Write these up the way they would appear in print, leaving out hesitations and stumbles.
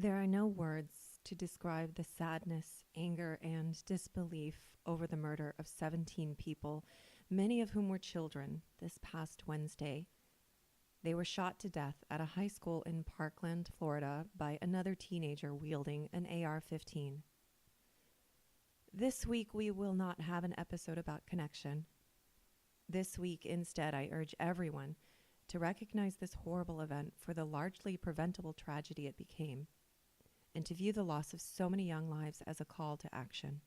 There are no words to describe the sadness, anger, and disbelief over the murder of 17 people, many of whom were children, this past Wednesday. They were shot to death at a high school in Parkland, Florida, by another teenager wielding an AR-15. This week, we will not have an episode about connection. This week, instead, I urge everyone to recognize this horrible event for the largely preventable tragedy it became, and to view the loss of so many young lives as a call to action.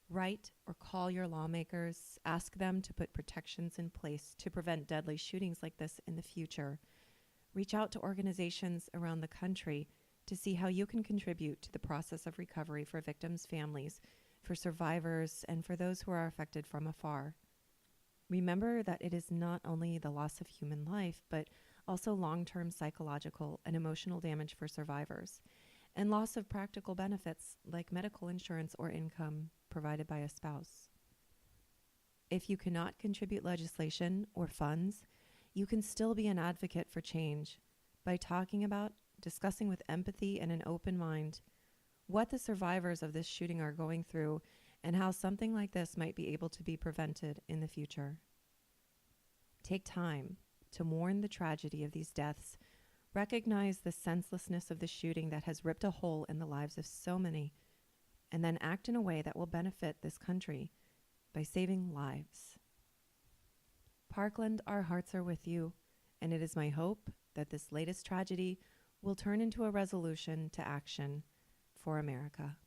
Write or call your lawmakers, ask them to put protections in place to prevent deadly shootings like this in the future. Reach out to organizations around the country to see how you can contribute to the process of recovery for victims' families, for survivors, and for those who are affected from afar. Remember that it is not only the loss of human life, but also long-term psychological and emotional damage for survivors, and loss of practical benefits like medical insurance or income provided by a spouse. If you cannot contribute legislation or funds, you can still be an advocate for change by talking about, discussing with empathy and an open mind what the survivors of this shooting are going through and how something like this might be able to be prevented in the future. Take time to mourn the tragedy of these deaths, recognize the senselessness of the shooting that has ripped a hole in the lives of so many, and then act in a way that will benefit this country by saving lives. Parkland, our hearts are with you, and it is my hope that this latest tragedy will turn into a resolution to action for America.